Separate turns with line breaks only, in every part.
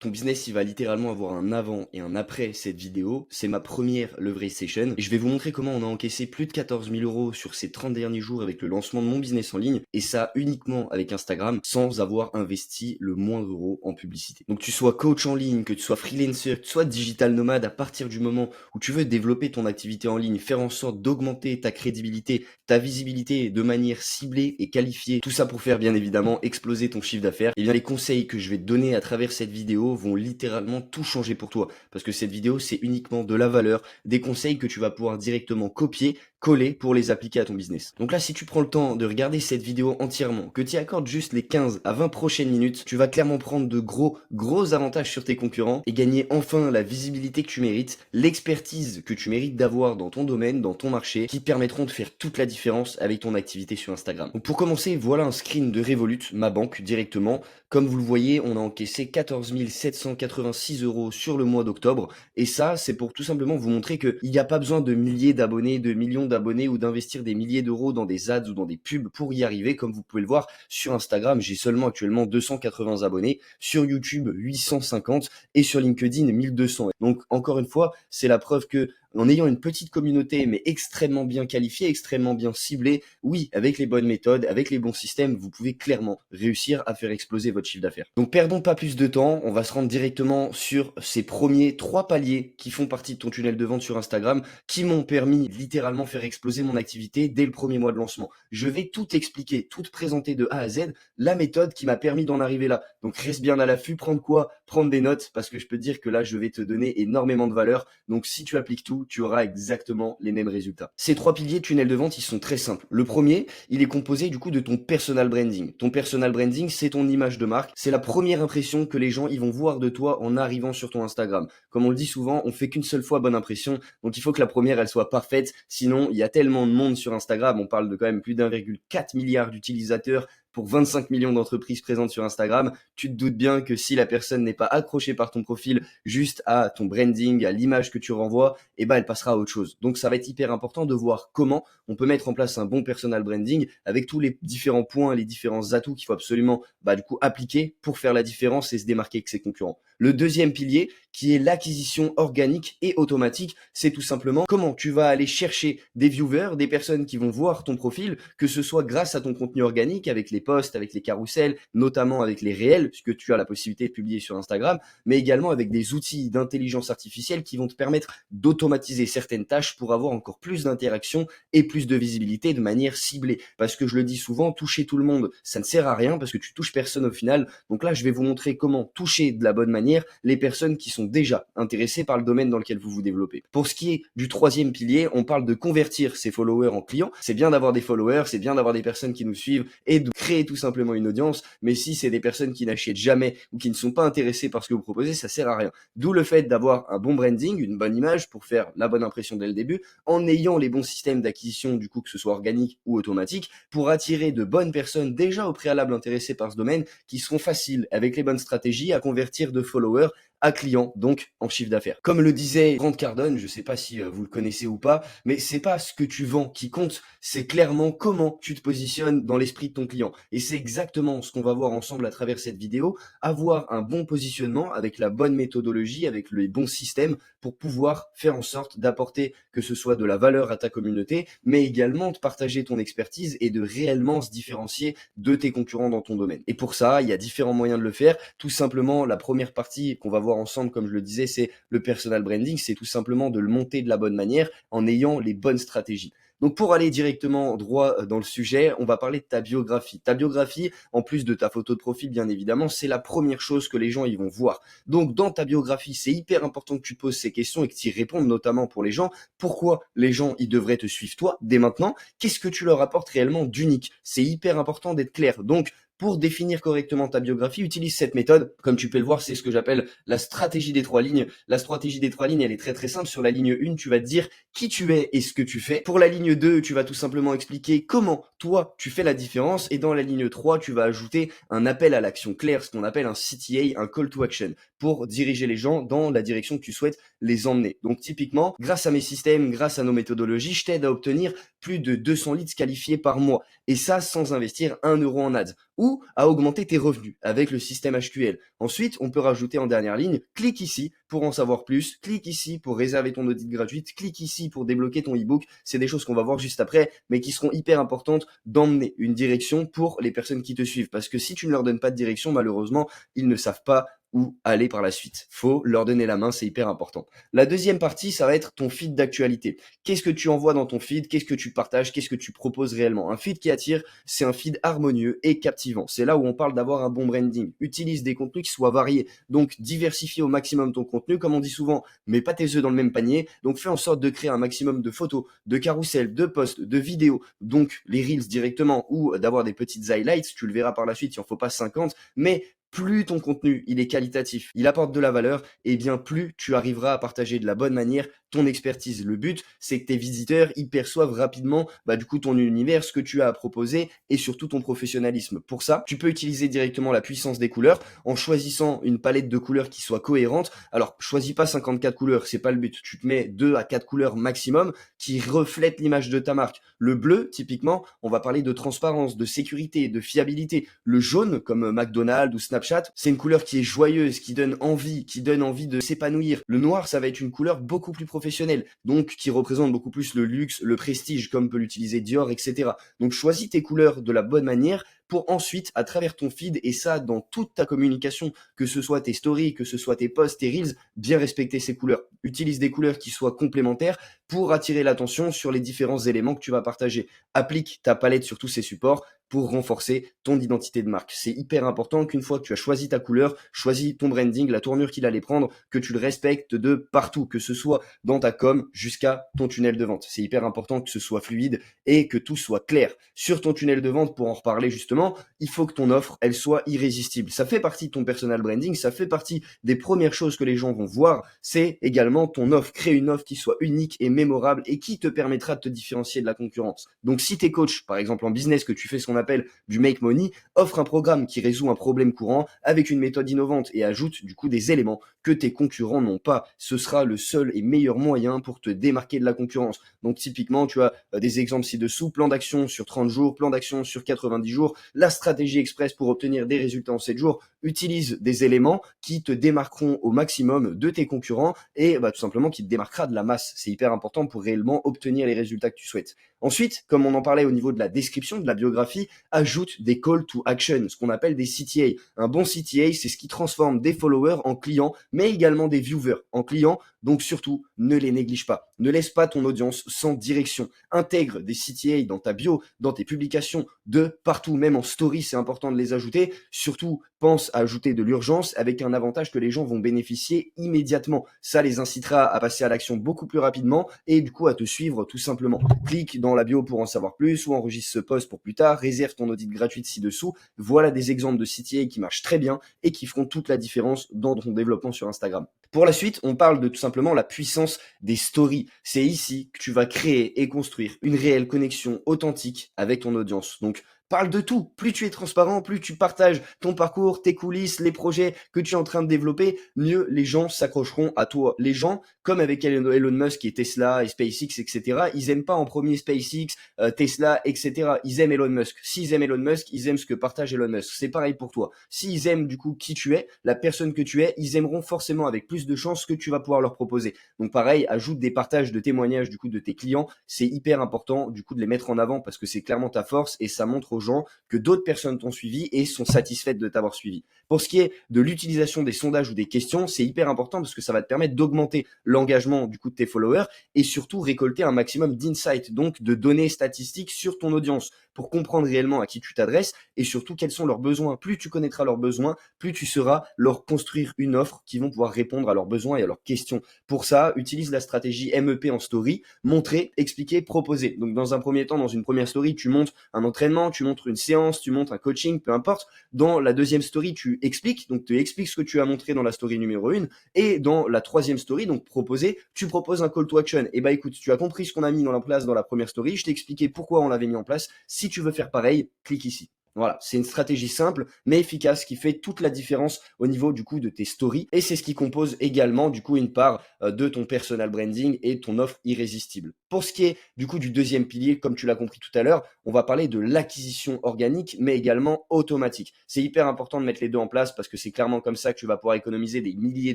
ton business, il va littéralement avoir un avant et un après cette vidéo. C'est ma première leverage session et je vais vous montrer comment on a encaissé plus de 14 000 euros sur ces 30 derniers jours avec le lancement de mon business en ligne et ça uniquement avec Instagram sans avoir investi le moindre euro en publicité. Donc, tu sois coach en ligne, que tu sois freelancer, que tu sois digital nomade, à partir du moment où tu veux développer ton activité en ligne, faire en sorte d'augmenter ta crédibilité, ta visibilité de manière ciblée et qualifiée, tout ça pour faire bien évidemment exploser ton chiffre d'affaires, et bien les conseils que je vais te donner à travers cette vidéo vont littéralement tout changer pour toi. Parce que cette vidéo, c'est uniquement de la valeur, des conseils que tu vas pouvoir directement copier, coller pour les appliquer à ton business. Donc là, si tu prends le temps de regarder cette vidéo entièrement, que tu y accordes juste les 15 à 20 prochaines minutes, tu vas clairement prendre de gros avantages sur tes concurrents et gagner enfin la visibilité que tu mérites, l'expertise que tu mérites d'avoir dans ton domaine, dans ton marché, qui permettront de faire toute la différence avec ton activité sur Instagram. Donc pour commencer, voilà un screen de Revolut, ma banque directement. Comme vous le voyez, on a encaissé 14 786 euros sur le mois d'octobre. Et ça, c'est pour tout simplement vous montrer qu'il n'y a pas besoin de milliers d'abonnés, de millions d'abonnés ou d'investir des milliers d'euros dans des ads ou dans des pubs pour y arriver. Comme vous pouvez le voir sur Instagram, j'ai seulement actuellement 280 abonnés, sur YouTube 850 et sur LinkedIn 1200. Donc encore une fois, c'est la preuve que en ayant une petite communauté mais extrêmement bien qualifiée, extrêmement bien ciblée, oui, avec les bonnes méthodes, avec les bons systèmes, vous pouvez clairement réussir à faire exploser votre chiffre d'affaires. Donc perdons pas plus de temps, on va se rendre directement sur ces premiers 3 paliers qui font partie de ton tunnel de vente sur Instagram, qui m'ont permis littéralement faire exploser mon activité dès le premier mois de lancement. Je vais tout expliquer, tout te présenter de A à Z, la méthode qui m'a permis d'en arriver là. Donc reste bien à l'affût, prendre quoi? Prendre des notes, parce que je peux te dire que là, je vais te donner énormément de valeur. Donc si tu appliques tout, tu auras exactement les mêmes résultats. Ces 3 piliers de tunnel de vente, ils sont très simples. Le premier, il est composé du coup de ton personal branding. Ton personal branding, c'est ton image de marque. C'est la première impression que les gens ils vont voir de toi en arrivant sur ton Instagram. Comme on le dit souvent, on fait qu'une seule fois bonne impression. Donc il faut que la première, elle soit parfaite. Sinon, il y a tellement de monde sur Instagram. On parle de quand même plus d'1,4 milliard d'utilisateurs pour 25 millions d'entreprises présentes sur Instagram. Tu te doutes bien que si la personne n'est pas accrochée par ton profil, juste à ton branding, à l'image que tu renvoies, eh ben, elle passera à autre chose. Donc, ça va être hyper important de voir comment on peut mettre en place un bon personal branding avec tous les différents points, les différents atouts qu'il faut absolument, du coup, appliquer pour faire la différence et se démarquer avec ses concurrents. Le deuxième pilier, qui est l'acquisition organique et automatique, c'est tout simplement comment tu vas aller chercher des viewers, des personnes qui vont voir ton profil, que ce soit grâce à ton contenu organique avec les posts, avec les carousels, notamment avec les réels, puisque tu as la possibilité de publier sur Instagram, mais également avec des outils d'intelligence artificielle qui vont te permettre d'automatiser certaines tâches pour avoir encore plus d'interactions et plus de visibilité de manière ciblée. Parce que je le dis souvent, toucher tout le monde, ça ne sert à rien parce que tu touches personne au final. Donc là, je vais vous montrer comment toucher de la bonne manière les personnes qui sont déjà intéressées par le domaine dans lequel vous vous développez. Pour ce qui est du troisième pilier, on parle de convertir ses followers en clients. C'est bien d'avoir des followers, c'est bien d'avoir des personnes qui nous suivent et de créer tout simplement une audience, mais si c'est des personnes qui n'achètent jamais ou qui ne sont pas intéressées par ce que vous proposez, ça sert à rien. D'où le fait d'avoir un bon branding, une bonne image pour faire la bonne impression dès le début, en ayant les bons systèmes d'acquisition, du coup, que ce soit organique ou automatique, pour attirer de bonnes personnes déjà au préalable intéressées par ce domaine, qui seront faciles, avec les bonnes stratégies, à convertir de followers à clients, donc en chiffre d'affaires. Comme le disait Grant Cardone, je sais pas si vous le connaissez ou pas, mais c'est pas ce que tu vends qui compte, c'est clairement comment tu te positionnes dans l'esprit de ton client. Et c'est exactement ce qu'on va voir ensemble à travers cette vidéo, avoir un bon positionnement avec la bonne méthodologie, avec les bons systèmes pour pouvoir faire en sorte d'apporter que ce soit de la valeur à ta communauté, mais également de partager ton expertise et de réellement se différencier de tes concurrents dans ton domaine. Et pour ça, il y a différents moyens de le faire. Tout simplement, la première partie qu'on va voir ensemble, comme je le disais, c'est le personal branding. C'est tout simplement de le monter de la bonne manière en ayant les bonnes stratégies. Donc pour aller directement droit dans le sujet, on va parler de ta biographie. Ta biographie, en plus de ta photo de profil, bien évidemment, c'est la première chose que les gens ils vont voir. Donc dans ta biographie, c'est hyper important que tu poses ces questions et que tu y répondes, notamment pour les gens. Pourquoi les gens ils devraient te suivre toi dès maintenant? Qu'est-ce que tu leur apportes réellement d'unique? C'est hyper important d'être clair. Donc pour définir correctement ta biographie, utilise cette méthode. Comme tu peux le voir, c'est ce que j'appelle la stratégie des 3 lignes. La stratégie des 3 lignes, elle est très très simple. Sur la ligne 1, tu vas te dire qui tu es et ce que tu fais. Pour la ligne 2, tu vas tout simplement expliquer comment toi tu fais la différence. Et dans la ligne 3, tu vas ajouter un appel à l'action clair, ce qu'on appelle un CTA, un call to action. pour diriger les gens dans la direction que tu souhaites les emmener. Donc typiquement, grâce à mes systèmes, grâce à nos méthodologies, je t'aide à obtenir plus de 200 leads qualifiés par mois. Et ça sans investir 1 € en ads. Ou à augmenter tes revenus avec le système HQL. Ensuite, on peut rajouter en dernière ligne, clique ici pour en savoir plus, clique ici pour réserver ton audit gratuite, clique ici pour débloquer ton ebook. C'est des choses qu'on va voir juste après, mais qui seront hyper importantes d'emmener une direction pour les personnes qui te suivent. Parce que si tu ne leur donnes pas de direction, malheureusement, ils ne savent pas où aller par la suite. Faut leur donner la main, c'est hyper important. La deuxième partie, ça va être ton feed d'actualité. Qu'est-ce que tu envoies dans ton feed? Qu'est-ce que tu partages? Qu'est-ce que tu proposes réellement? Un feed qui attire, c'est un feed harmonieux et captivant. C'est là où on parle d'avoir un bon branding. Utilise des contenus qui soient variés. Donc, diversifie au maximum ton contenu. Comme on dit souvent, mets pas tes œufs dans le même panier. Donc, fais en sorte de créer un maximum de photos, de carousels, de posts, de vidéos. Donc, les reels directement ou d'avoir des petites highlights. Tu le verras par la suite, il en faut pas 50. Mais plus ton contenu il est qualitatif, il apporte de la valeur, et bien plus tu arriveras à partager de la bonne manière ton expertise. Le but, c'est que tes visiteurs y perçoivent rapidement du coup ton univers, ce que tu as à proposer et surtout ton professionnalisme. Pour ça, tu peux utiliser directement la puissance des couleurs en choisissant une palette de couleurs qui soit cohérente. Alors, choisis pas 54 couleurs, c'est pas le but. Tu te mets 2 à 4 couleurs maximum qui reflètent l'image de ta marque. Le bleu, typiquement, on va parler de transparence, de sécurité, de fiabilité. Le jaune, comme McDonald's ou Snapchat, c'est une couleur qui est joyeuse, qui donne envie de s'épanouir. Le noir, ça va être une couleur beaucoup plus professionnelle, donc qui représente beaucoup plus le luxe, le prestige, comme peut l'utiliser Dior, etc. Donc choisis tes couleurs de la bonne manière pour ensuite, à travers ton feed, et ça dans toute ta communication, que ce soit tes stories, que ce soit tes posts, tes reels, bien respecter ces couleurs. Utilise des couleurs qui soient complémentaires pour attirer l'attention sur les différents éléments que tu vas partager. Applique ta palette sur tous ces supports pour renforcer ton identité de marque. C'est hyper important qu'une fois que tu as choisi ta couleur, choisi ton branding, la tournure qu'il allait prendre, que tu le respectes de partout, que ce soit dans ta com jusqu'à ton tunnel de vente. C'est hyper important que ce soit fluide et que tout soit clair. Sur ton tunnel de vente, pour en reparler justement, il faut que ton offre, elle soit irrésistible. Ça fait partie de ton personal branding, ça fait partie des premières choses que les gens vont voir. C'est également ton offre. Crée une offre qui soit unique et mémorable et qui te permettra de te différencier de la concurrence. Donc si t'es coach, par exemple en business, que tu fais ce qu'on appelle du make money, offre un programme qui résout un problème courant avec une méthode innovante et ajoute du coup des éléments que tes concurrents n'ont pas. Ce sera le seul et meilleur moyen pour te démarquer de la concurrence. Donc typiquement, tu as des exemples ci-dessous: plan d'action sur 30 jours, plan d'action sur 90 jours, la stratégie express pour obtenir des résultats en 7 jours. Utilise des éléments qui te démarqueront au maximum de tes concurrents et tout simplement qui te démarquera de la masse. C'est hyper important pour réellement obtenir les résultats que tu souhaites. Ensuite, comme on en parlait au niveau de la description, de la biographie, ajoute des call to action, ce qu'on appelle des CTA. Un bon CTA, c'est ce qui transforme des followers en clients, mais également des viewers en clients. Donc surtout, ne les néglige pas. Ne laisse pas ton audience sans direction. Intègre des CTA dans ta bio, dans tes publications, de partout, même en story, c'est important de les ajouter. Surtout, pense à ajouter de l'urgence avec un avantage que les gens vont bénéficier immédiatement. Ça les incitera à passer à l'action beaucoup plus rapidement et du coup à te suivre tout simplement. Clique dans la bio pour en savoir plus ou enregistre ce post pour plus tard, réserve ton audit gratuite ci-dessous. Voilà des exemples de CTA qui marchent très bien et qui feront toute la différence dans ton développement sur Instagram. Pour la suite, on parle de tout simplement la puissance des stories. C'est ici que tu vas créer et construire une réelle connexion authentique avec ton audience. Donc, parle de tout. Plus tu es transparent, plus tu partages ton parcours, tes coulisses, les projets que tu es en train de développer, mieux les gens s'accrocheront à toi. Les gens, comme avec Elon Musk et Tesla et SpaceX, etc., ils aiment pas en premier SpaceX, Tesla, etc. Ils aiment Elon Musk. S'ils aiment Elon Musk, ils aiment ce que partage Elon Musk. C'est pareil pour toi. S'ils aiment du coup qui tu es, la personne que tu es, ils aimeront forcément avec plus de chances ce que tu vas pouvoir leur proposer. Donc pareil, ajoute des partages de témoignages du coup de tes clients. C'est hyper important du coup de les mettre en avant parce que c'est clairement ta force et ça montre aux gens que d'autres personnes t'ont suivi et sont satisfaites de t'avoir suivi. Pour ce qui est de l'utilisation des sondages ou des questions, c'est hyper important parce que ça va te permettre d'augmenter l'engagement du coup de tes followers et surtout récolter un maximum d'insights, donc de données statistiques sur ton audience pour comprendre réellement à qui tu t'adresses et surtout quels sont leurs besoins. Plus tu connaîtras leurs besoins, plus tu sauras leur construire une offre qui vont pouvoir répondre à leurs besoins et à leurs questions. Pour ça, utilise la stratégie MEP en story, montrer, expliquer, proposer. Donc dans un premier temps, dans une première story, tu montres un entraînement, tu montres une séance, tu montres un coaching, peu importe. Dans la deuxième story, tu expliques, donc tu expliques ce que tu as montré dans la story numéro 1 et dans la troisième story, donc proposer, tu proposes un call to action. Et écoute, tu as compris ce qu'on a mis en place dans la première story, je t'ai expliqué pourquoi on l'avait mis en place. Si tu veux faire pareil, clique ici. Voilà, c'est une stratégie simple mais efficace qui fait toute la différence au niveau du coup de tes stories et c'est ce qui compose également du coup une part de ton personal branding et ton offre irrésistible. Pour ce qui est du coup du deuxième pilier, comme tu l'as compris tout à l'heure, on va parler de l'acquisition organique mais également automatique. C'est hyper important de mettre les deux en place parce que c'est clairement comme ça que tu vas pouvoir économiser des milliers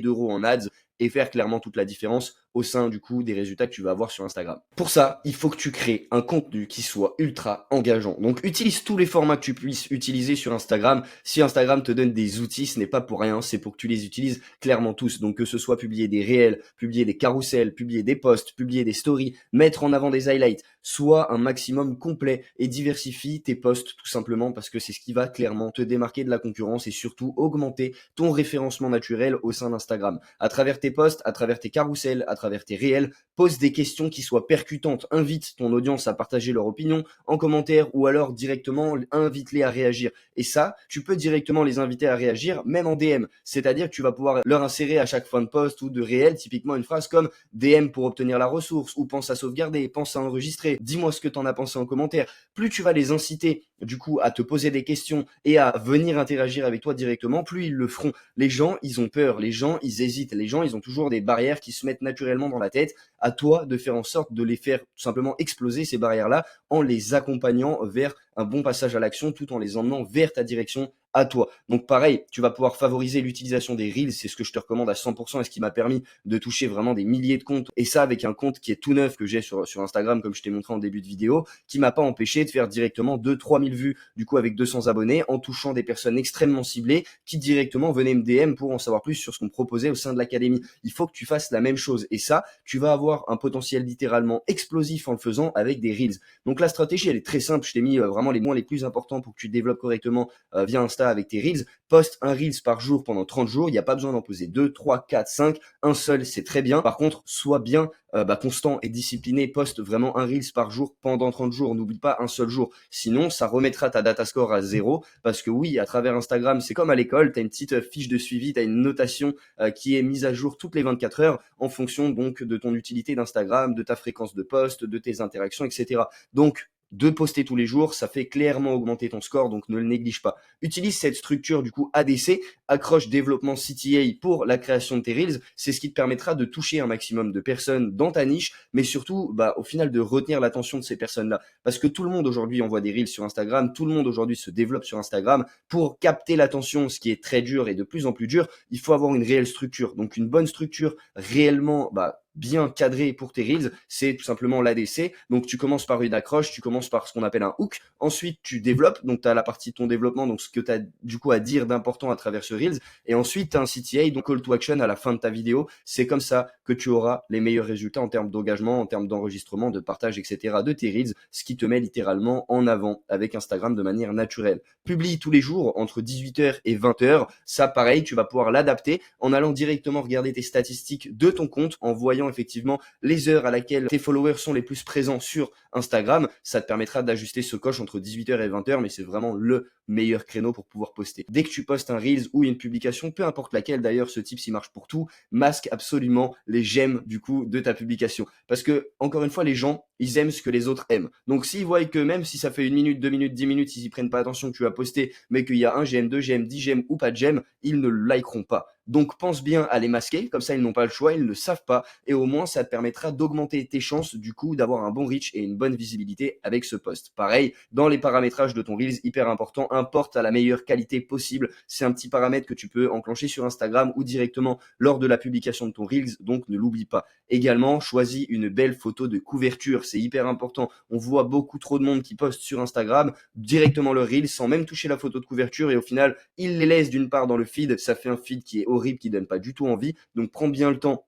d'euros en ads et faire clairement toute la différence au sein du coup des résultats que tu vas avoir sur Instagram. Pour ça, il faut que tu crées un contenu qui soit ultra engageant. Donc utilise tous les formats que tu puisses utiliser sur Instagram. Si Instagram te donne des outils, ce n'est pas pour rien, c'est pour que tu les utilises clairement tous. Donc que ce soit publier des réels, publier des carousels, publier des posts, publier des stories, mettre en avant des highlights, sois un maximum complet et diversifie tes posts tout simplement parce que c'est ce qui va clairement te démarquer de la concurrence et surtout augmenter ton référencement naturel au sein d'Instagram. À travers tes posts, à travers tes carousels, à travers tes réels, pose des questions qui soient percutantes, invite ton audience à partager leur opinion en commentaire ou alors directement invite-les à réagir. Et ça, tu peux directement les inviter à réagir même en DM. C'est-à-dire que tu vas pouvoir leur insérer à chaque fin de post ou de réel typiquement une phrase comme DM pour obtenir la ressource ou pense à sauvegarder, pense à enregistrer, dis-moi ce que t'en as pensé en commentaire. Plus tu vas les inciter du coup à te poser des questions et à venir interagir avec toi directement, plus ils le feront. Les gens, ils ont peur, les gens, ils hésitent, les gens, ils ont toujours des barrières qui se mettent naturellement dans la tête. À toi de faire en sorte de les faire tout simplement exploser ces barrières-là en les accompagnant vers un bon passage à l'action tout en les emmenant vers ta direction à toi. Donc pareil, tu vas pouvoir favoriser l'utilisation des Reels, c'est ce que je te recommande à 100% et ce qui m'a permis de toucher vraiment des milliers de comptes. Et ça avec un compte qui est tout neuf que j'ai sur Instagram, comme je t'ai montré en début de vidéo, qui m'a pas empêché de faire directement 2-3 000 vues, du coup avec 200 abonnés, en touchant des personnes extrêmement ciblées qui directement venaient me DM pour en savoir plus sur ce qu'on proposait au sein de l'académie. Il faut que tu fasses la même chose. Et ça, tu vas avoir un potentiel littéralement explosif en le faisant avec des Reels. Donc la stratégie, elle est très simple. Je t'ai mis vraiment les points les plus importants pour que tu développes correctement via Insta avec tes Reels. Poste un Reels par jour pendant 30 jours. Il n'y a pas besoin d'en poser 2, 3, 4, 5. Un seul, c'est très bien. Par contre, sois bien constant et discipliné. Poste vraiment un Reels par jour pendant 30 jours. N'oublie pas un seul jour. Sinon, ça remettra ta data score à zéro. Parce que oui, à travers Instagram, c'est comme à l'école. Tu as une petite fiche de suivi, tu as une notation qui est mise à jour toutes les 24 heures en fonction donc de ton utilité d'Instagram, de ta fréquence de poste, de tes interactions, etc. Donc, de poster tous les jours, ça fait clairement augmenter ton score, donc ne le néglige pas. Utilise cette structure du coup ADC, accroche développement CTA pour la création de tes Reels, c'est ce qui te permettra de toucher un maximum de personnes dans ta niche, mais surtout au final de retenir l'attention de ces personnes-là. Parce que tout le monde aujourd'hui envoie des Reels sur Instagram, tout le monde aujourd'hui se développe sur Instagram. Pour capter l'attention, ce qui est très dur et de plus en plus dur, il faut avoir une réelle structure. Donc une bonne structure réellement bien cadré pour tes reels, c'est tout simplement l'ADC. Donc tu commences par une accroche, tu commences par ce qu'on appelle un hook. Ensuite, tu développes, donc tu as la partie de ton développement, donc ce que tu as du coup à dire d'important à travers ce reels. Et ensuite, tu as un CTA, donc call to action à la fin de ta vidéo. C'est comme ça que tu auras les meilleurs résultats en termes d'engagement, en termes d'enregistrement, de partage, etc. de tes reels, ce qui te met littéralement en avant avec Instagram de manière naturelle. Publie tous les jours entre 18h et 20h. Ça, pareil, tu vas pouvoir l'adapter en allant directement regarder tes statistiques de ton compte, en voyant effectivement les heures à laquelle tes followers sont les plus présents sur Instagram. Ça te permettra d'ajuster ce coche entre 18h et 20h, mais c'est vraiment le meilleur créneau pour pouvoir poster. Dès que tu postes un Reels ou une publication, peu importe laquelle d'ailleurs, ce type s'y marche pour tout, masque absolument les j'aime du coup de ta publication. Parce que, encore une fois, les gens, ils aiment ce que les autres aiment. Donc s'ils voient que même si ça fait 1 minute, 2 minutes, 10 minutes, s'ils y prennent pas attention que tu as posté, mais qu'il y a un j'aime, 2 j'aime, 10 j'aime ou pas de j'aime, ils ne le likeront pas. Donc pense bien à les masquer, comme ça ils n'ont pas le choix, ils ne le savent pas, et au moins ça te permettra d'augmenter tes chances du coup d'avoir un bon reach et une bonne visibilité avec ce post. Pareil, dans les paramétrages de ton Reels, hyper important, importe à la meilleure qualité possible. C'est un petit paramètre que tu peux enclencher sur Instagram ou directement lors de la publication de ton Reels, donc ne l'oublie pas. Également, choisis une belle photo de couverture, c'est hyper important. On voit beaucoup trop de monde qui poste sur Instagram directement leur Reels sans même toucher la photo de couverture et au final, ils les laissent d'une part dans le feed, ça fait un feed qui est horrible, qui donne pas du tout envie. Donc prends bien le temps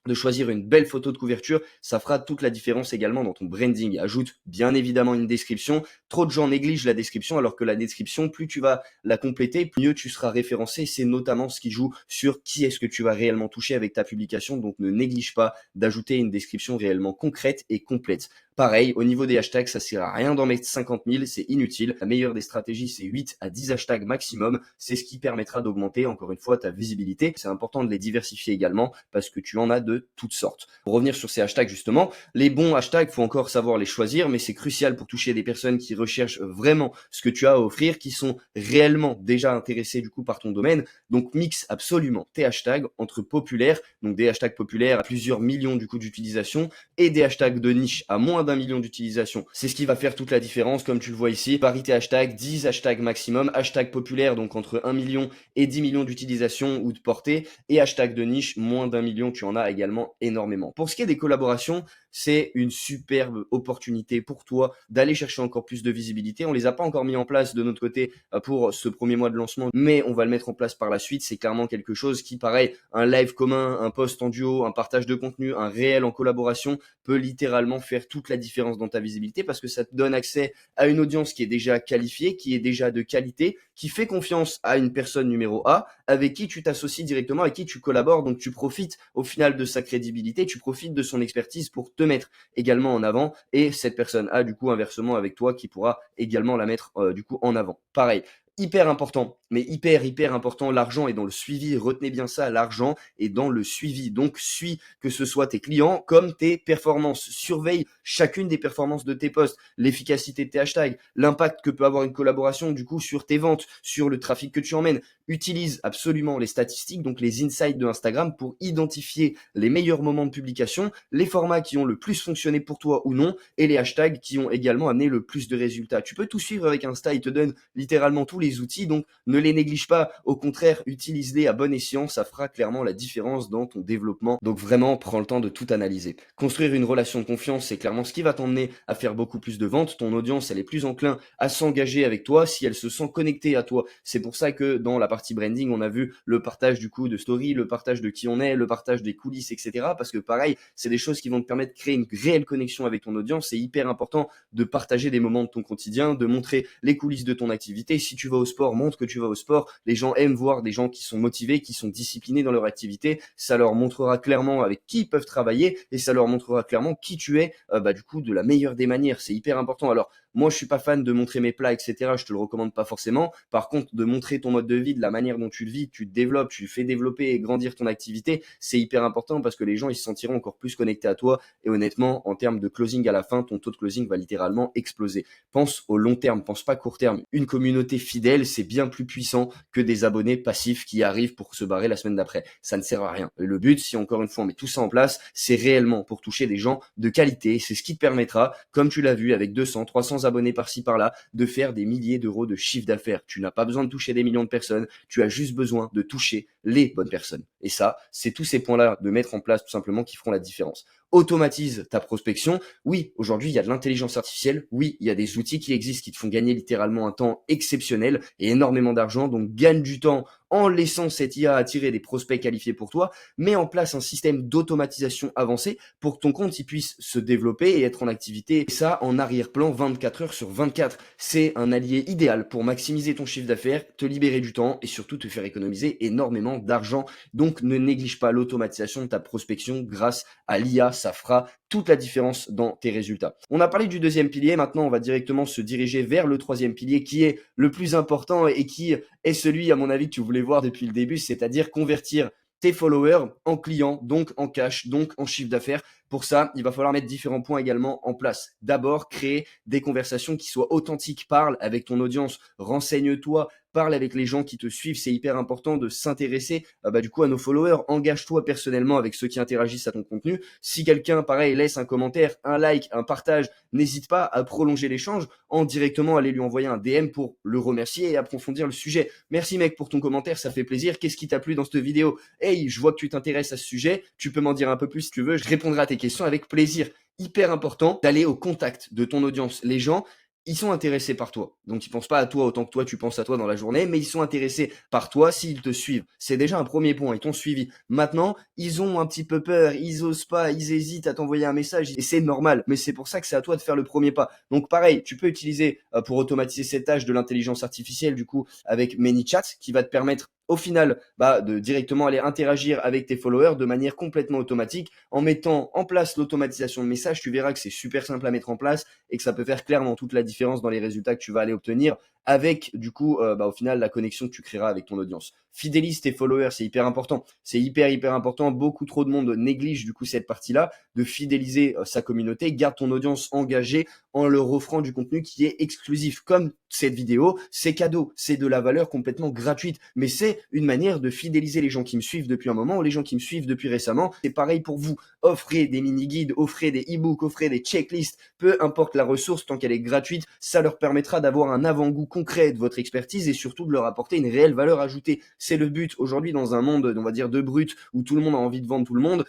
de choisir une belle photo de couverture, ça fera toute la différence également dans ton branding. Ajoute bien évidemment une description. Trop de gens négligent la description alors que la description, plus tu vas la compléter, plus mieux tu seras référencé. C'est notamment ce qui joue sur qui est-ce que tu vas réellement toucher avec ta publication. Donc ne néglige pas d'ajouter une description réellement concrète et complète. Pareil, au niveau des hashtags, ça sert à rien d'en mettre 50 000, c'est inutile. La meilleure des stratégies, c'est 8 à 10 hashtags maximum. C'est ce qui permettra d'augmenter, encore une fois, ta visibilité. C'est important de les diversifier également parce que tu en as de de toutes sortes. Pour revenir sur ces hashtags justement, les bons hashtags, faut encore savoir les choisir, mais c'est crucial pour toucher des personnes qui recherchent vraiment ce que tu as à offrir, qui sont réellement déjà intéressées du coup par ton domaine. Donc mixe absolument tes hashtags entre populaires, donc des hashtags populaires à plusieurs millions du coup d'utilisation, et des hashtags de niche à moins d'1 million d'utilisation. C'est ce qui va faire toute la différence, comme tu le vois ici. Parité hashtag, 10 hashtags maximum, hashtag populaire, donc entre 1 million et 10 millions d'utilisation ou de portée, et hashtag de niche, moins d'1 million, tu en as également énormément. Pour ce qui est des collaborations, c'est une superbe opportunité pour toi d'aller chercher encore plus de visibilité. On les a pas encore mis en place de notre côté pour ce premier mois de lancement, mais on va le mettre en place par la suite. C'est clairement quelque chose qui, pareil, un live commun, un post en duo, un partage de contenu, un réel en collaboration peut littéralement faire toute la différence dans ta visibilité parce que ça te donne accès à une audience qui est déjà qualifiée, qui est déjà de qualité, qui fait confiance à une personne numéro A, avec qui tu t'associes directement, avec qui tu collabores. Donc tu profites au final de sa crédibilité, tu profites de son expertise pour te mettre également en avant, et cette personne a du coup inversement avec toi qui pourra également la mettre du coup en avant. Pareil, hyper important, mais hyper important, l'argent est dans le suivi. Retenez bien ça, l'argent est dans le suivi. Donc suis que ce soit tes clients comme tes performances. Surveille chacune des performances de tes posts, l'efficacité de tes hashtags, l'impact que peut avoir une collaboration du coup sur tes ventes, sur le trafic que tu emmènes. Utilise absolument les statistiques, donc les insights de Instagram, pour identifier les meilleurs moments de publication, les formats qui ont le plus fonctionné pour toi ou non, et les hashtags qui ont également amené le plus de résultats. Tu peux tout suivre avec Insta, il te donne littéralement tous les outils, donc ne les néglige pas, au contraire, utilise-les à bon escient, ça fera clairement la différence dans ton développement. Donc vraiment, prends le temps de tout analyser. Construire une relation de confiance, c'est clairement ce qui va t'emmener à faire beaucoup plus de ventes. Ton audience, elle est plus enclin à s'engager avec toi si elle se sent connectée à toi. C'est pour ça que dans la partie branding, on a vu le partage du coup de story, le partage de qui on est, le partage des coulisses, etc. Parce que pareil, c'est des choses qui vont te permettre de créer une réelle connexion avec ton audience. C'est hyper important de partager des moments de ton quotidien, de montrer les coulisses de ton activité. Si tu vas au sport, montre que tu vas au sport. Les gens aiment voir des gens qui sont motivés, qui sont disciplinés dans leur activité. Ça leur montrera clairement avec qui ils peuvent travailler, et ça leur montrera clairement qui tu es, du coup, de la meilleure des manières. C'est hyper important. Alors, moi, je suis pas fan de montrer mes plats, etc. Je te le recommande pas forcément. Par contre, de montrer ton mode de vie, de la manière dont tu le vis, tu te développes, tu fais développer et grandir ton activité, c'est hyper important parce que les gens, ils se sentiront encore plus connectés à toi. Et honnêtement, en termes de closing à la fin, ton taux de closing va littéralement exploser. Pense au long terme, pense pas court terme. Une communauté fidèle, c'est bien plus puissant que des abonnés passifs qui arrivent pour se barrer la semaine d'après. Ça ne sert à rien. Et le but, si encore une fois on met tout ça en place, c'est réellement pour toucher des gens de qualité. C'est ce qui te permettra, comme tu l'as vu avec 200, 300 abonnés par-ci par-là, de faire des milliers d'euros de chiffre d'affaires. Tu n'as pas besoin de toucher des millions de personnes, tu as juste besoin de toucher les bonnes personnes. Et ça, c'est tous ces points-là de mettre en place tout simplement qui feront la différence. Automatise ta prospection. Oui, aujourd'hui, il y a de l'intelligence artificielle. Oui, il y a des outils qui existent qui te font gagner littéralement un temps exceptionnel et énormément d'argent. Donc, gagne du temps en laissant cette IA attirer des prospects qualifiés pour toi. Mets en place un système d'automatisation avancé pour que ton compte il puisse se développer et être en activité. Et ça, en arrière-plan, 24 heures sur 24. C'est un allié idéal pour maximiser ton chiffre d'affaires, te libérer du temps et surtout te faire économiser énormément d'argent. Donc, ne néglige pas l'automatisation de ta prospection grâce à l'IA. Ça fera toute la différence dans tes résultats. On a parlé du deuxième pilier, maintenant on va directement se diriger vers le troisième pilier qui est le plus important et qui est celui à mon avis que tu voulais voir depuis le début, c'est-à-dire convertir tes followers en clients, donc en cash, donc en chiffre d'affaires. Pour ça, il va falloir mettre différents points également en place. D'abord, créer des conversations qui soient authentiques. Parle avec ton audience, renseigne-toi, parle avec les gens qui te suivent. C'est hyper important de s'intéresser du coup à nos followers. Engage-toi personnellement avec ceux qui interagissent à ton contenu. Si quelqu'un, pareil, laisse un commentaire, un like, un partage, n'hésite pas à prolonger l'échange en directement aller lui envoyer un DM pour le remercier et approfondir le sujet. Merci mec pour ton commentaire, ça fait plaisir. Qu'est-ce qui t'a plu dans cette vidéo? Hey, je vois que tu t'intéresses à ce sujet. Tu peux m'en dire un peu plus si tu veux. Je répondrai à tes questions avec plaisir. Hyper important d'aller au contact de ton audience. Les gens, ils sont intéressés par toi. Donc, ils pensent pas à toi autant que toi, tu penses à toi dans la journée, mais ils sont intéressés par toi s'ils te suivent. C'est déjà un premier point. Ils t'ont suivi. Maintenant, ils ont un petit peu peur. Ils osent pas. Ils hésitent à t'envoyer un message. Et c'est normal. Mais c'est pour ça que c'est à toi de faire le premier pas. Donc, pareil, tu peux utiliser pour automatiser cette tâche de l'intelligence artificielle, du coup, avec ManyChat, qui va te permettre au final de directement aller interagir avec tes followers de manière complètement automatique en mettant en place l'automatisation de messages. Tu verras que c'est super simple à mettre en place et que ça peut faire clairement toute la différence dans les résultats que tu vas aller obtenir avec du coup au final la connexion que tu créeras avec ton audience. Fidélise tes followers, c'est hyper important. C'est hyper important. Beaucoup trop de monde néglige du coup cette partie-là de fidéliser sa communauté. Garde ton audience engagée en leur offrant du contenu qui est exclusif. Comme cette vidéo, c'est cadeau, c'est de la valeur complètement gratuite. Mais c'est une manière de fidéliser les gens qui me suivent depuis un moment, les gens qui me suivent depuis récemment. C'est pareil pour vous. Offrez des mini-guides, offrez des e-books, offrez des checklists. Peu importe la ressource, tant qu'elle est gratuite, ça leur permettra d'avoir un avant-goût concret de votre expertise et surtout de leur apporter une réelle valeur ajoutée. C'est le but aujourd'hui dans un monde, on va dire, de brut où tout le monde a envie de vendre tout le monde.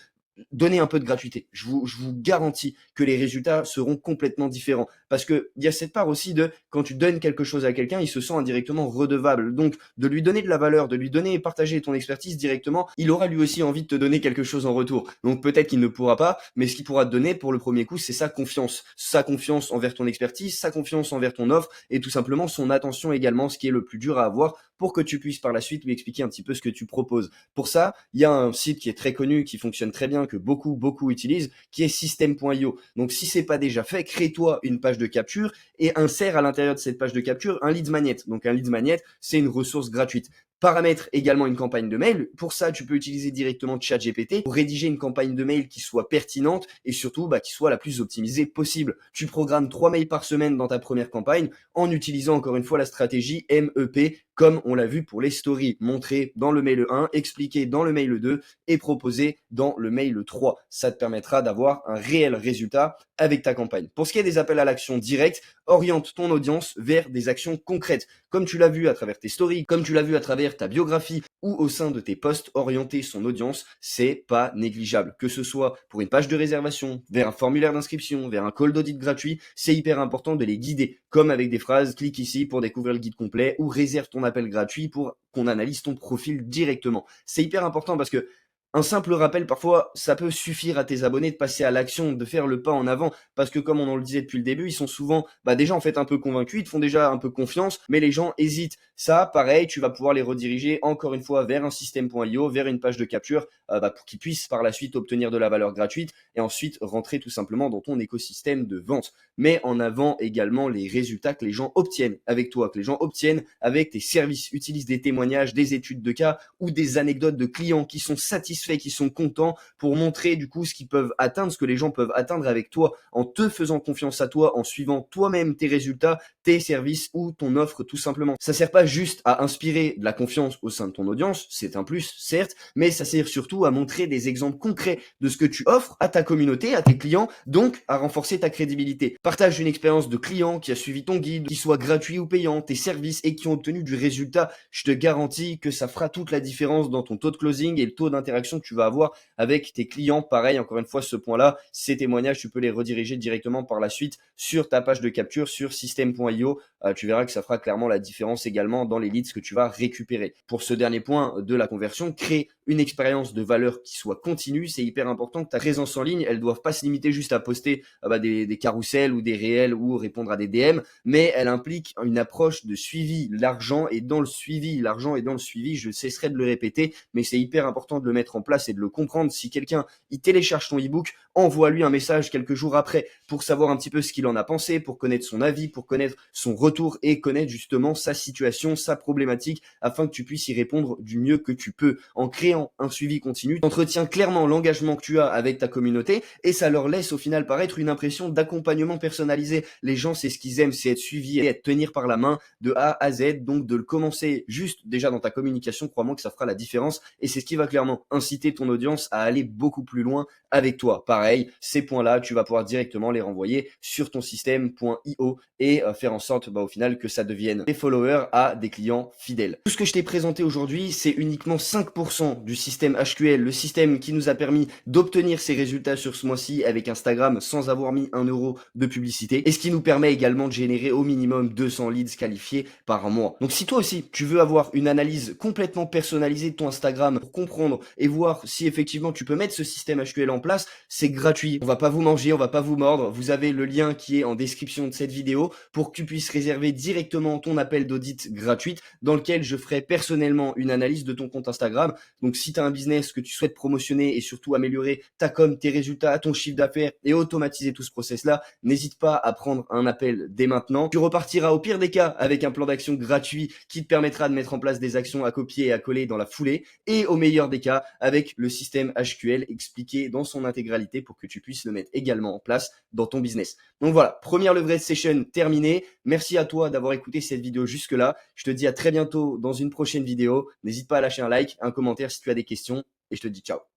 Donnez un peu de gratuité. Je vous garantis que les résultats seront complètement différents. Parce que il y a cette part aussi de quand tu donnes quelque chose à quelqu'un, il se sent indirectement redevable. Donc, de lui donner de la valeur, de lui donner et partager ton expertise directement, il aura lui aussi envie de te donner quelque chose en retour. Donc, peut-être qu'il ne pourra pas, mais ce qu'il pourra te donner pour le premier coup, c'est sa confiance. Sa confiance envers ton expertise, sa confiance envers ton offre et tout simplement son attention également, ce qui est le plus dur à avoir pour que tu puisses par la suite lui expliquer un petit peu ce que tu proposes. Pour ça, il y a un site qui est très connu, qui fonctionne très bien, que beaucoup utilisent, qui est System.io. Donc si c'est pas déjà fait, crée-toi une page de capture et insère à l'intérieur de cette page de capture un lead magnet. Donc un lead magnet, c'est une ressource gratuite. Paramètre également une campagne de mail. Pour ça, tu peux utiliser directement ChatGPT pour rédiger une campagne de mail qui soit pertinente et surtout qui soit la plus optimisée possible. Tu programmes 3 mails par semaine dans ta première campagne en utilisant encore une fois la stratégie MEP comme on l'a vu pour les stories, montrées dans le mail 1, expliquées dans le mail 2 et proposées dans le mail 3. Ça te permettra d'avoir un réel résultat avec ta campagne. Pour ce qui est des appels à l'action directe, oriente ton audience vers des actions concrètes. Comme tu l'as vu à travers tes stories, comme tu l'as vu à travers ta biographie ou au sein de tes posts, orienter son audience, c'est pas négligeable. Que ce soit pour une page de réservation, vers un formulaire d'inscription, vers un call d'audit gratuit, c'est hyper important de les guider. Comme avec des phrases, clique ici pour découvrir le guide complet ou réserve ton appel gratuit pour qu'on analyse ton profil directement. C'est hyper important parce que un simple rappel, parfois, ça peut suffire à tes abonnés de passer à l'action, de faire le pas en avant, parce que comme on en le disait depuis le début, ils sont souvent déjà en fait un peu convaincus, ils te font déjà un peu confiance, mais les gens hésitent. Ça, pareil, tu vas pouvoir les rediriger encore une fois vers un système.io, vers une page de capture, pour qu'ils puissent par la suite obtenir de la valeur gratuite et ensuite rentrer tout simplement dans ton écosystème de vente. Mais en avant également les résultats que les gens obtiennent avec toi, que les gens obtiennent avec tes services. Utilise des témoignages, des études de cas ou des anecdotes de clients qui sont satisfaits, qui sont contents pour montrer du coup ce qu'ils peuvent atteindre, ce que les gens peuvent atteindre avec toi en te faisant confiance à toi, en suivant toi-même tes résultats, tes services ou ton offre tout simplement. Ça sert pas juste à inspirer de la confiance au sein de ton audience, c'est un plus certes, mais ça sert surtout à montrer des exemples concrets de ce que tu offres à ta communauté, à tes clients, donc à renforcer ta crédibilité. Partage une expérience de client qui a suivi ton guide, qui soit gratuit ou payant, tes services et qui ont obtenu du résultat. Je te garantis que ça fera toute la différence dans ton taux de closing et le taux d'interaction que tu vas avoir avec tes clients. Pareil, encore une fois, ce point-là, ces témoignages, tu peux les rediriger directement par la suite sur ta page de capture, sur system.io. Tu verras que ça fera clairement la différence également dans les leads que tu vas récupérer. Pour ce dernier point de la conversion, crée une expérience de valeur qui soit continue. C'est hyper important que ta présence en ligne, elles doivent pas se limiter juste à poster des carousels ou des réels ou répondre à des DM, mais elle implique une approche de suivi. L'argent est dans le suivi, je cesserai de le répéter, mais c'est hyper important de le mettre en place et de le comprendre. Si quelqu'un, il télécharge ton ebook, envoie-lui un message quelques jours après pour savoir un petit peu ce qu'il en a pensé, pour connaître son avis, pour connaître son retour et connaître justement sa situation, sa problématique, afin que tu puisses y répondre du mieux que tu peux. En créant un suivi continu, tu entretiens clairement l'engagement que tu as avec ta communauté et ça leur laisse au final paraître une impression d'accompagnement personnalisé. Les gens, c'est ce qu'ils aiment, c'est être suivi et être tenir par la main de A à Z, donc de le commencer juste déjà dans ta communication, crois-moi que ça fera la différence et c'est ce qui va clairement inciter ton audience à aller beaucoup plus loin avec toi. Pareil, ces points-là, tu vas pouvoir directement les renvoyer sur ton système.io et faire en sorte au final que ça devienne des followers à des clients fidèles. Tout ce que je t'ai présenté aujourd'hui, c'est uniquement 5% du système HQL, le système qui nous a permis d'obtenir ces résultats sur ce mois-ci avec Instagram sans avoir mis 1 euro de publicité et ce qui nous permet également de générer au minimum 200 leads qualifiés par mois. Donc si toi aussi, tu veux avoir une analyse complètement personnalisée de ton Instagram pour comprendre et voir si effectivement tu peux mettre ce système HQL en place. C'est gratuit. On va pas vous manger, on va pas vous mordre. Vous avez le lien qui est en description de cette vidéo pour que tu puisses réserver directement ton appel d'audit gratuite dans lequel je ferai personnellement une analyse de ton compte Instagram. Donc si tu as un business que tu souhaites promotionner et surtout améliorer ta com, tes résultats, ton chiffre d'affaires et automatiser tout ce process-là, n'hésite pas à prendre un appel dès maintenant. Tu repartiras au pire des cas avec un plan d'action gratuit qui te permettra de mettre en place des actions à copier et à coller dans la foulée, et au meilleur des cas avec le système HQL expliqué dans son intégralité pour que tu puisses le mettre également en place dans ton business. Donc voilà, première leverage session terminée. Merci à toi d'avoir écouté cette vidéo jusque-là. Je te dis à très bientôt dans une prochaine vidéo. N'hésite pas à lâcher un like, un commentaire si tu as des questions, et je te dis ciao.